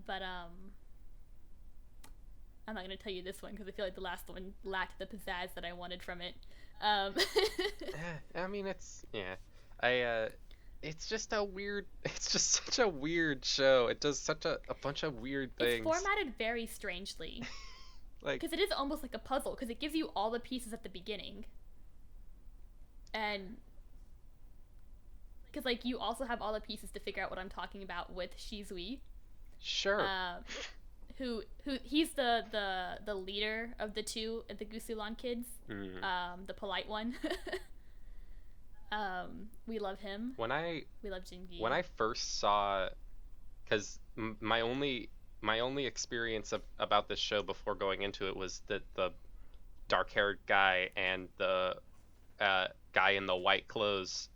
But I'm not gonna tell you this one because I feel like the last one lacked the pizzazz that I wanted from it. I mean, it's it's just such a weird show. It does such a bunch of weird things. It's formatted very strangely. Like, because it is almost like a puzzle, because it gives you all the pieces at the beginning. And because like you also have all the pieces to figure out what I'm talking about with Shizui. Sure. who he's the leader of the two the Gusulan kids, the polite one. We love him. We love Jingi. When I first saw, because my only experience about this show before going into it was that the dark-haired guy and the guy in the white clothes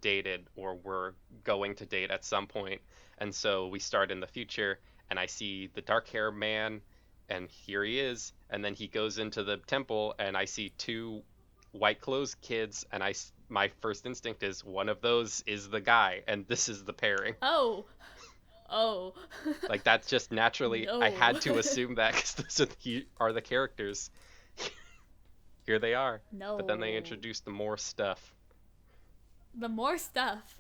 dated or were going to date at some point, and so we start in the future, and I see the dark-haired man, and here he is, and then he goes into the temple, and I see two white clothes kids, and my first instinct is one of those is the guy, and this is the pairing. Oh. Like, that's just naturally, No. I had to assume that because those are the characters. Here they are. No. But then they introduced the more stuff. The more stuff.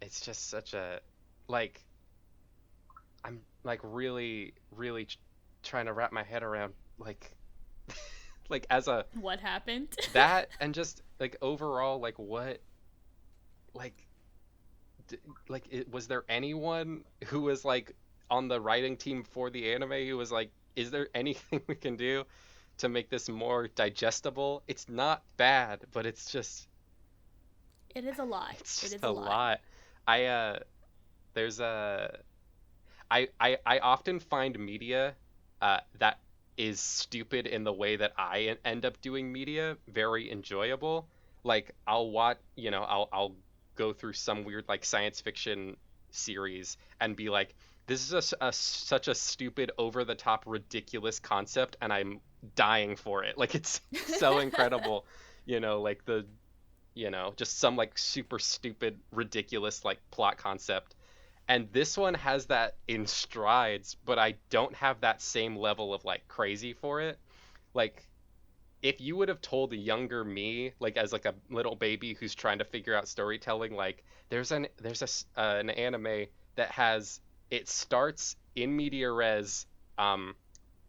It's just such a, like, I'm like really, really trying to wrap my head around, like, like as a what happened. that, and just like overall, like what, like, was there anyone who was like on the writing team for the anime who was like, is there anything we can do to make this more digestible? It's not bad, but it's just, it is a lot. it's just it is a lot. There's a, I often find media that is stupid in the way that I end up doing media very enjoyable. Like, I'll watch, I'll go through some weird like science fiction series and be like, this is such a stupid, over the top, ridiculous concept, and I'm dying for it. Like, it's so incredible, like just some like super stupid, ridiculous like plot concept. And this one has that in strides, but I don't have that same level of like crazy for it. Like, if you would have told a younger me, like as like a little baby who's trying to figure out storytelling, like there's an anime that it starts in media res,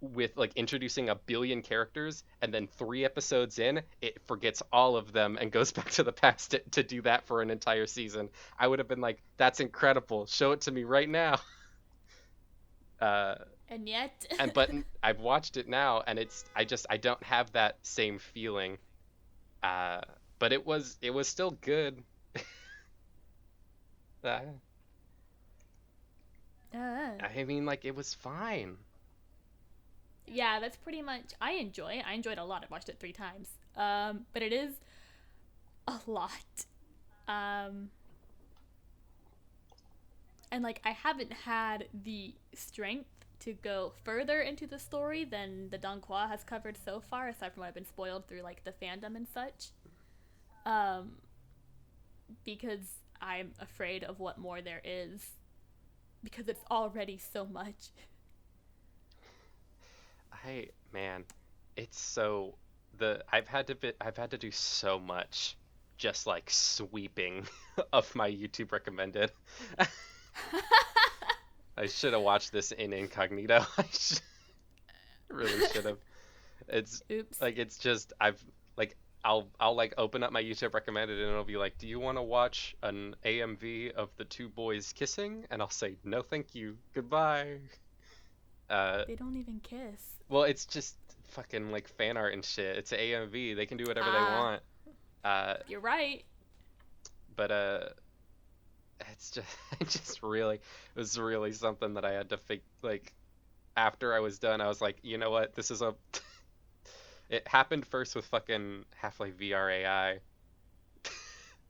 with like introducing a billion characters, and then 3 episodes in, it forgets all of them and goes back to the past to do that for an entire season, I would have been like, that's incredible, show it to me right now. And yet but I've watched it now, and I don't have that same feeling. But it was still good. I mean, like, it was fine. Yeah, that's pretty much. I enjoyed it a lot. I watched it 3 times. But it is a lot. And like, I haven't had the strength to go further into the story than the Donghua has covered so far, aside from what I've been spoiled through like the fandom and such. Because I'm afraid of what more there is, because it's already so much. It's so I've had to do so much, just like sweeping of my YouTube recommended. I should have watched this in incognito. I really should have. Oops. Like, it's just, I'll like open up my YouTube recommended, and it'll be like, do you want to watch an AMV of the 2 boys kissing? And I'll say, no thank you, goodbye. They don't even kiss. Well, it's just fucking like fan art and shit. It's an AMV, they can do whatever they want. You're right. But it was really something that I had to like, after I was done, I was like, you know what, this is it happened first with fucking Half-Life VR AI,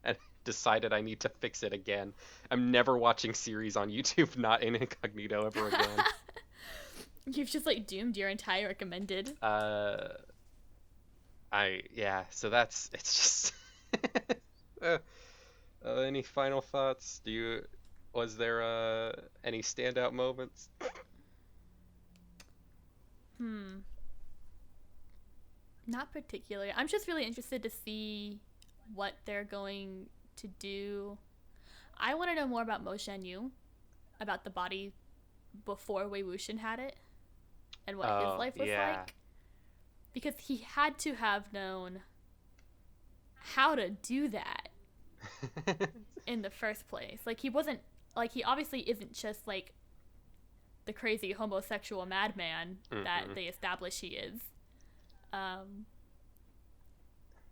and decided I need to fix it again. I'm never watching series on YouTube not in incognito ever again. You've just like doomed your entire recommended. So it's just any final thoughts? Was there any standout moments? Not particularly. I'm just really interested to see what they're going to do. I want to know more about Mo Shan Yu, about the body before Wei Wuxian had it, and what his life was like. Because he had to have known how to do that in the first place. Like, he wasn't, like, he obviously isn't just like the crazy homosexual madman that Mm-hmm. they establish he is.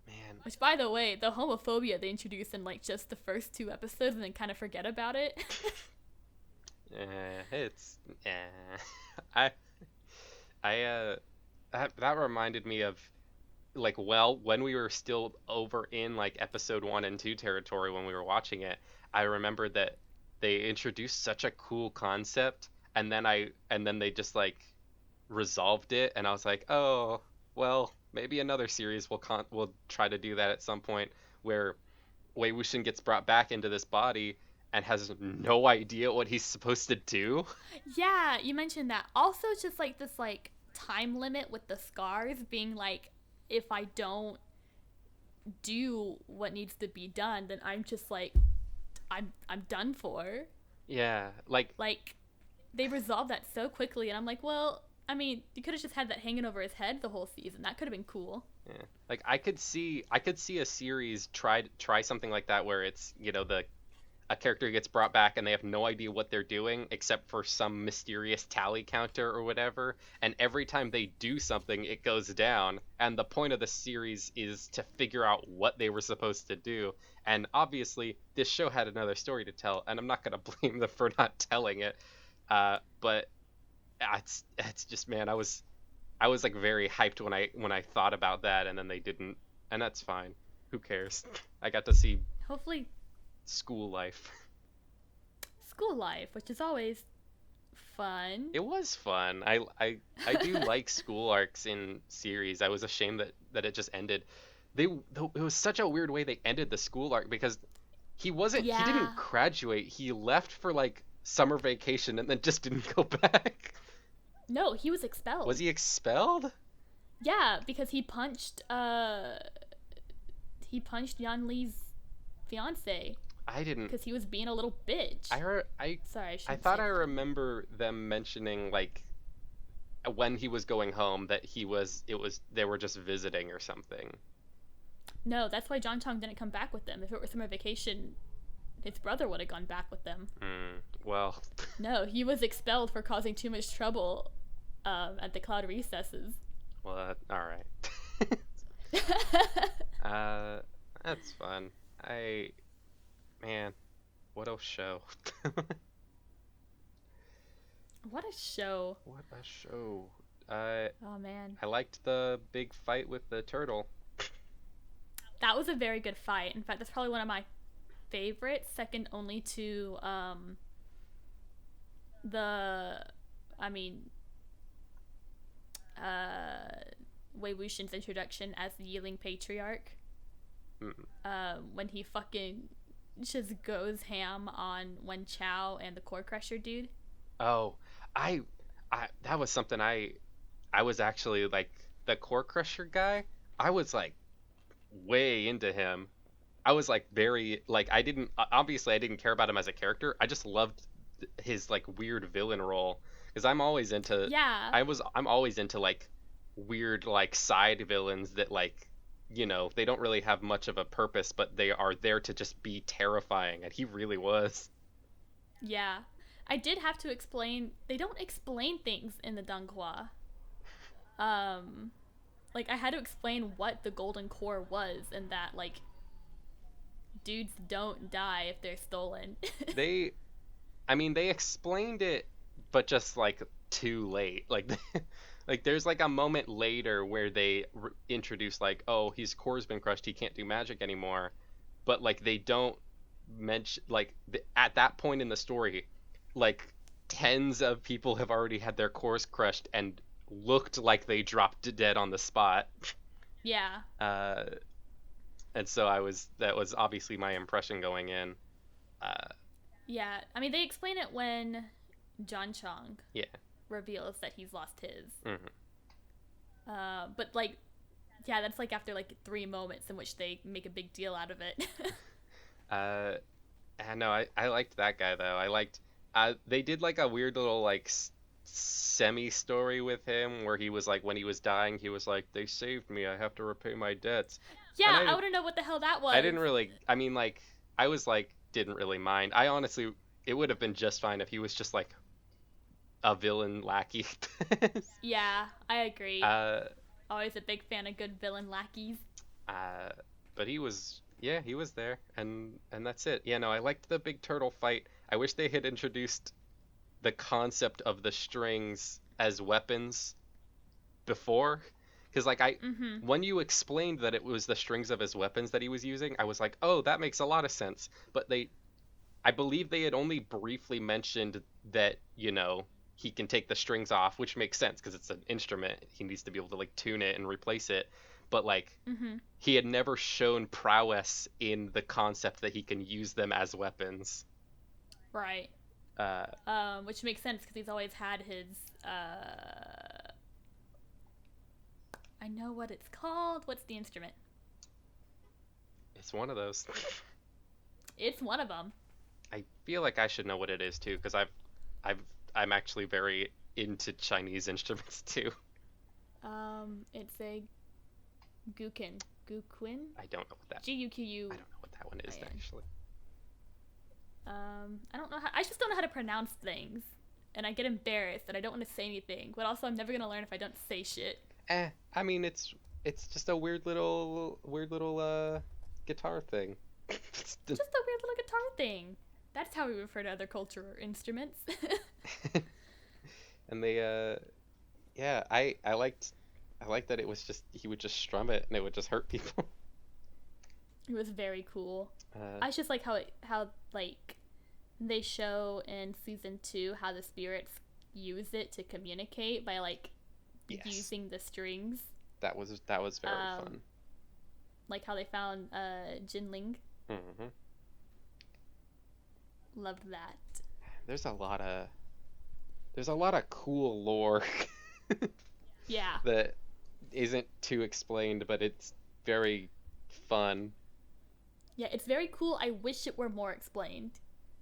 Man, Which, by the way, the homophobia they introduce in like just the first 2 episodes and then kind of forget about it. it's I that reminded me of like, well, when we were still over in like episode 1 and 2 territory when we were watching it. I remember that they introduced such a cool concept, and then they just like resolved it, and I was like, oh, well, maybe another series will try to do that at some point, where Wei Wuxian gets brought back into this body and has no idea what he's supposed to do. Yeah, you mentioned that. Also, just like this like time limit with the scars being like, if I don't do what needs to be done, then I'm just like, I'm done for. Yeah, like, Like, they resolved that so quickly, and I'm like, well, I mean, you could have just had that hanging over his head the whole season. That could have been cool. yeah, like I could see a series try something like that, where it's, the a character gets brought back and they have no idea what they're doing except for some mysterious tally counter or whatever, and every time they do something it goes down, and the point of the series is to figure out what they were supposed to do. And obviously this show had another story to tell, and I'm not going to blame them for not telling it. But it's just, man, I was like very hyped when I thought about that, and then they didn't, and that's fine. Who cares? I got to see Hopefully, school life. school life, which is always fun. It was fun. I do like school arcs in series. I was ashamed that it just ended. It was such a weird way they ended the school arc, because he Yeah. didn't graduate. He left for like summer vacation and then just didn't go back. No, he was expelled. Was he expelled? Yeah, because he punched Yan Li's fiance I didn't. because he was being a little bitch. Sorry, I I shouldn't thought say I that. remember them mentioning like when he was going home that they were just visiting or something. No, that's why John Chong didn't come back with them. If it were summer vacation, his brother would have gone back with them. Well, No, he was expelled for causing too much trouble at the cloud recesses. well, all right. That's fun. Man, what a show. What a show. What a show. I Oh man. I liked the big fight with the turtle. That was a very good fight. In fact, that's probably one of my favorites, second only to the I mean Wei Wuxian's introduction as the Yiling Patriarch. Mm. When he fucking just goes ham on Wen Chao and the Core Crusher dude. Oh, I, that was something I was actually like, the core crusher guy. I was like way into him. I was like very like, I didn't obviously I didn't care about him as a character. I just loved his like weird villain role, because Yeah. I'm always into like weird like side villains that like, they don't really have much of a purpose, but they are there to just be terrifying, and he really was. Yeah. I did have to explain. They don't explain things in the Donghua. Like I had to explain what the Golden Core was, and that like dudes don't die if they're stolen. They I mean, they explained it, but just like too late. Like, like there's like a moment later where they introduce like, oh, his core's been crushed, he can't do magic anymore. But like they don't mention like at that point in the story, like tens of people have already had their cores crushed and looked like they dropped dead on the spot. Yeah. Uh, and so that was obviously my impression going in. Uh, Yeah. I mean, they explain it when John Chong yeah. reveals that he's lost his. Hmm. But like, yeah, that's like after like 3 moments in which they make a big deal out of it. I know, I liked that guy though. I liked they did like a weird little like semi story with him, where he was like, when he was dying, he was like, they saved me, I have to repay my debts. And Yeah, I want to know what the hell that was. I didn't really, I mean, like, I was like, didn't really mind. I honestly, it would have been just fine if he was just like a villain lackey. Yeah, I agree. uh, Always a big fan of good villain lackeys. uh, but he was there, and that's it. Yeah, no, I liked the big turtle fight. I wish they had introduced the concept of the strings as weapons before, because like Mm-hmm. when you explained that it was the strings of his weapons that he was using, I was like, oh, that makes a lot of sense. But I believe they had only briefly mentioned that, he can take the strings off, which makes sense because it's an instrument. He needs to be able to like tune it and replace it. But like Mm-hmm. he had never shown prowess in the concept that he can use them as weapons. Right. Uh, Which makes sense because he's always had his. I know what it's called. What's the instrument? it's one of those. It's one of them. I feel like I should know what it is too, because I've, I'm actually very into Chinese instruments too. It's a guqin. Guqin? I don't know what that. Guqu. I don't know what that one is I am. actually. I don't know how. I just don't know how to pronounce things, and I get embarrassed, and I don't want to say anything. But also, I'm never gonna learn if I don't say shit. I mean it's just a weird little guitar thing. Just a weird little guitar thing. That's how we refer to other culture or instruments. And they yeah, I liked that it was just he would just strum it and it would just hurt people. It was very cool. Uh, I just like how like they show in season 2 how the spirits use it to communicate by like yes, using the strings. that was very fun. Like how they found Jinling. Hmm. Loved that. There's a lot of cool lore Yeah. that isn't too explained, but it's very fun. Yeah, it's very cool. I wish it were more explained.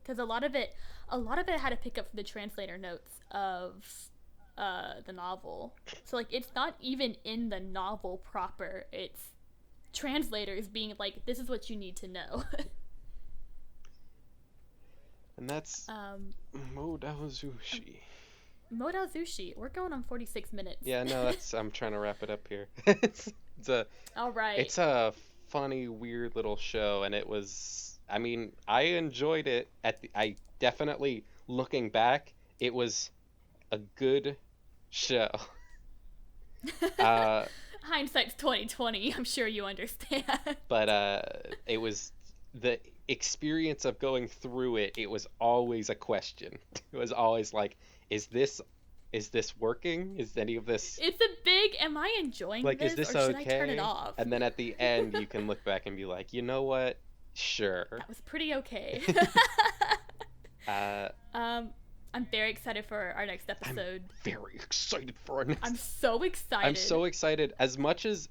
Because a lot of it I had to pick up from the translator notes of the novel. So like it's not even in the novel proper. It's translators being like, this is what you need to know. And that's Modao Zushi. Modao Zushi. We're going on 46 minutes. Yeah, no, I'm trying to wrap it up here. All right. It's a funny, weird little show, and I mean, I enjoyed it. I definitely, looking back, it was a good show. Hindsight's 2020. I'm sure you understand. But it was the experience of going through it. It was always a question. It was always like, is this working? Is any of this It's a big. Am I enjoying like, this, is this or should okay? I turn it off? And then at the end, you can look back and be like, you know what? Sure. That was pretty okay. uh, I'm very excited for our next episode. very excited for our next. I'm so excited. I'm so excited. As much as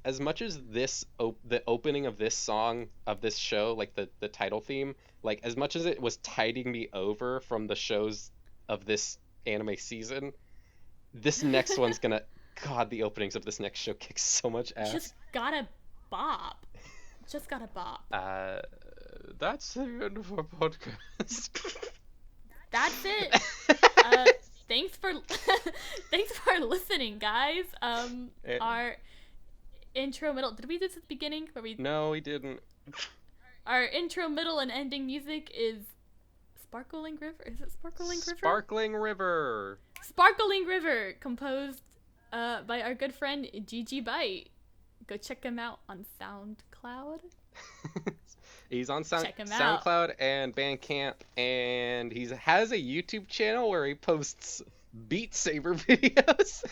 this the opening of this song of this show, like the title theme, like as much as it was tiding me over from the shows of this anime season, this next one's gonna. God, the openings of this next show kick so much ass. Just gotta bop. Just gotta bop. That's the end of our podcast. That's it. Thanks for thanks for listening, guys. Our intro, middle. Did we do this at the beginning? No, we didn't. Our intro, middle, and ending music is Sparkling River. Is it Sparkling River? Sparkling River. Sparkling River, composed by our good friend Gigi Byte. Go check him out on SoundCloud. He's on Check him out. SoundCloud and Bandcamp, and he has a YouTube channel where he posts Beat Saber videos.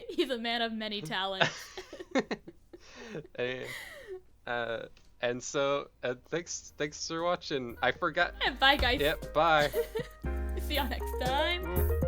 He's a man of many talents. And so thanks for watching. I forgot. Bye, guys. Yep. Bye. See y'all next time.